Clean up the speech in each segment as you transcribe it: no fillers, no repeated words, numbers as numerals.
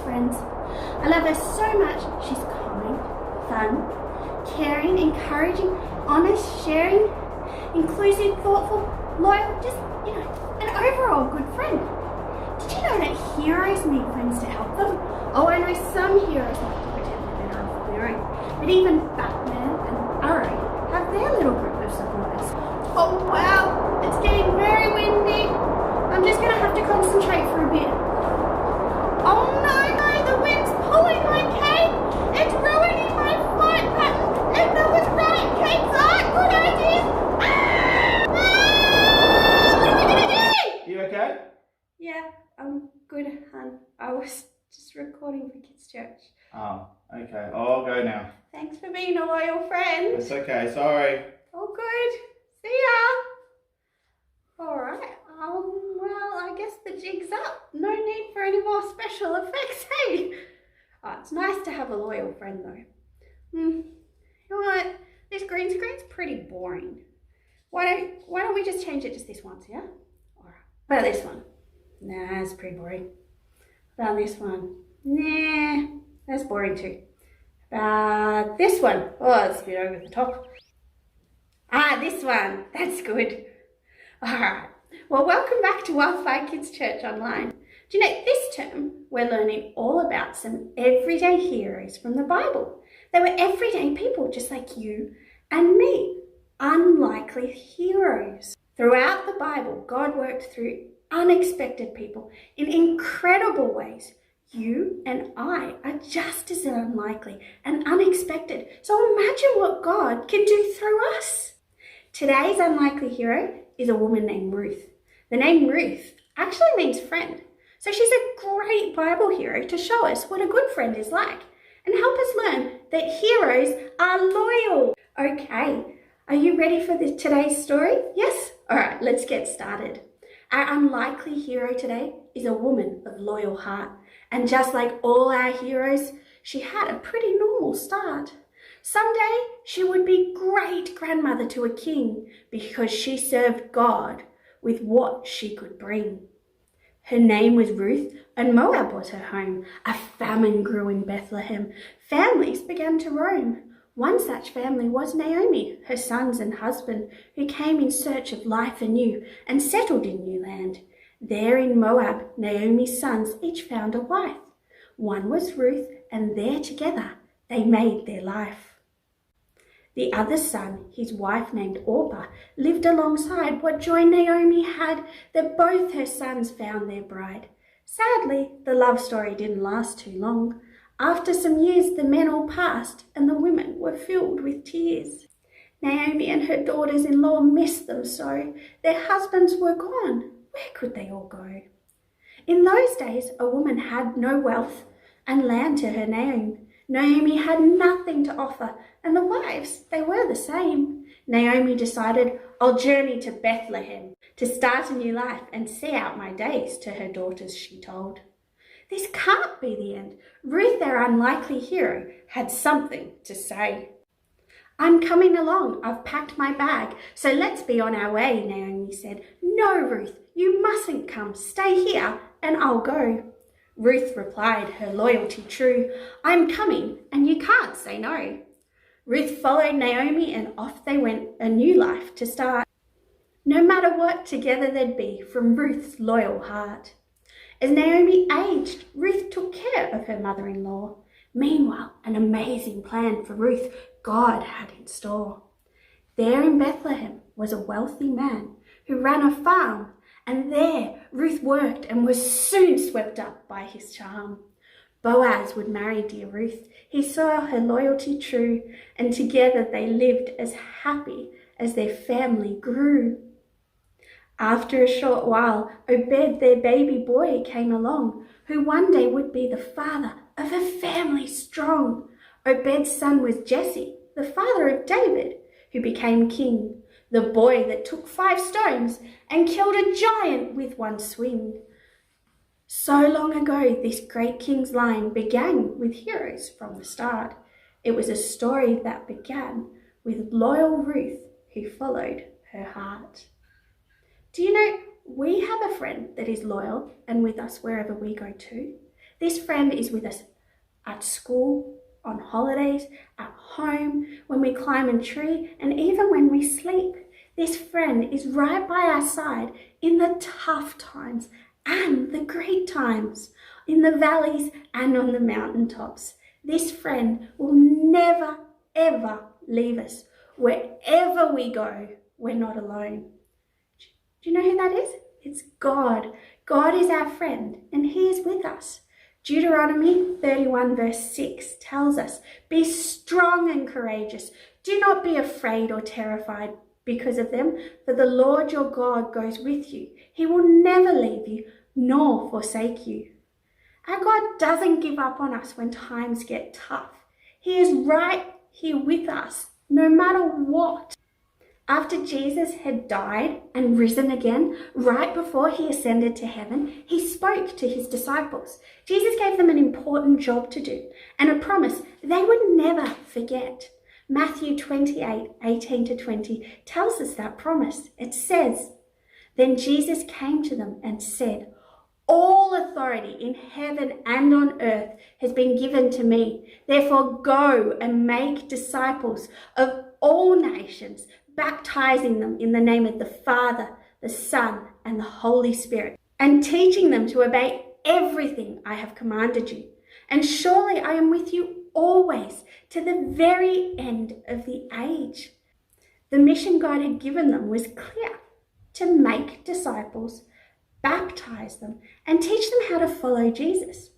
friends. I love her so much. She's kind, fun, caring, encouraging, honest, sharing, inclusive, thoughtful, loyal, just, an overall good friend. Did you know that heroes need friends to help them? Oh, I know some heroes have to pretend they're better off on their own, but even Batman and Arrow have their little group of supporters. Oh wow, it's getting very windy. I'm just going to have to concentrate for a bit. Oh no, the wind's pulling my cape. It's ruining my flight pattern. And that was right, capes aren't good ideas. What am I going to do? You okay? Yeah, I'm good, hun. I was just recording for Kids Church. Oh, okay. I'll go now. Thanks for being a loyal friend. It's okay, sorry. Oh, good. See ya. All right. Well, I guess the jig's up. No need for any more special effects, hey? Oh, it's nice to have a loyal friend, though. You know what? This green screen's pretty boring. Why don't we just change it just this once, yeah? All right. What about this one? Nah, it's pretty boring. What about this one? Nah, that's boring too. About this one? Oh, it's a bit over the top. This one. That's good. All right. Well, welcome back to Wildfire Kids Church Online. Do you know, this term we're learning all about some everyday heroes from the Bible. They were everyday people just like you and me. Unlikely heroes. Throughout the Bible, God worked through unexpected people in incredible ways. You and I are just as unlikely and unexpected. So imagine what God can do through us. Today's unlikely hero is a woman named Ruth. The name Ruth actually means friend. So she's a great Bible hero to show us what a good friend is like and help us learn that heroes are loyal. Okay, are you ready for today's story? Yes? All right, let's get started. Our unlikely hero today is a woman of loyal heart. And just like all our heroes, she had a pretty normal start. Someday she would be great-grandmother to a king because she served God with what she could bring. Her name was Ruth, and Moab was her home. A famine grew in Bethlehem. Families began to roam. One such family was Naomi, her sons and husband, who came in search of life anew and settled in new land. There in Moab, Naomi's sons each found a wife. One was Ruth, and there together they made their life. The other son, his wife named Orpah, lived alongside. What joy Naomi had that both her sons found their bride. Sadly, the love story didn't last too long. After some years, the men all passed and the women were filled with tears. Naomi and her daughters-in-law missed them so. Their husbands were gone. Where could they all go? In those days, a woman had no wealth and land to her name. Naomi had nothing to offer, and the wives, they were the same. Naomi decided, I'll journey to Bethlehem to start a new life and see out my days, to her daughters she told. This can't be the end. Ruth, our unlikely hero, had something to say. I'm coming along. I've packed my bag, so let's be on our way, Naomi said. No, Ruth, you mustn't come. Stay here and I'll go. Ruth replied, her loyalty true, I'm coming and you can't say no. Ruth followed Naomi and off they went, a new life to start. No matter what, together they'd be from Ruth's loyal heart. As Naomi aged, Ruth took care of her mother-in-law. Meanwhile, an amazing plan for Ruth God had in store. There in Bethlehem was a wealthy man who ran a farm, and there Ruth worked and was soon swept up by his charm. Boaz would marry dear Ruth. He saw her loyalty true, and together they lived as happy as their family grew. After a short while, Obed, their baby boy, came along, who one day would be the father of a family strong. Obed's son was Jesse, the father of David, who became king, the boy that took 5 stones and killed a giant with one swing. So long ago, this great king's line began with heroes from the start. It was a story that began with loyal Ruth who followed her heart. Do you know, we have a friend that is loyal and with us wherever we go to. This friend is with us at school, on holidays, at home, when we climb a tree, and even when we sleep. This friend is right by our side in the tough times and the great times, in the valleys and on the mountaintops. This friend will never, ever leave us. Wherever we go, we're not alone. Do you know who that is? It's God. God is our friend, and He is with us. Deuteronomy 31 verse 6 tells us, "Be strong and courageous. Do not be afraid or terrified because of them, for the Lord your God goes with you. He will never leave you nor forsake you." Our God doesn't give up on us when times get tough. He is right here with us, no matter what. After Jesus had died and risen again, right before He ascended to heaven, He spoke to His disciples. Jesus gave them an important job to do and a promise they would never forget. Matthew 28:18-20 tells us that promise. It says, "Then Jesus came to them and said, 'All authority in heaven and on earth has been given to me. Therefore go and make disciples of all nations, baptizing them in the name of the Father, the Son, and the Holy Spirit, and teaching them to obey everything I have commanded you. And surely I am with you always to the very end of the age.'" The mission God had given them was clear: to make disciples, baptize them, and teach them how to follow Jesus.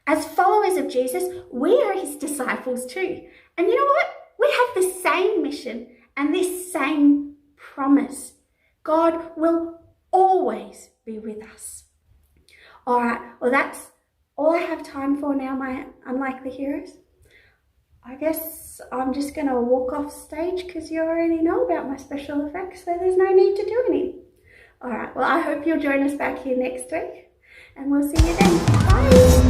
As followers of Jesus, we are His disciples too. And you know what? We have the same mission and this same promise. God will always be with us. All right, well, that's all I have time for now, my unlikely heroes. I guess I'm just going to walk off stage because you already know about my special effects, so there's no need to do any. All right, well, I hope you'll join us back here next week, and we'll see you then. Bye.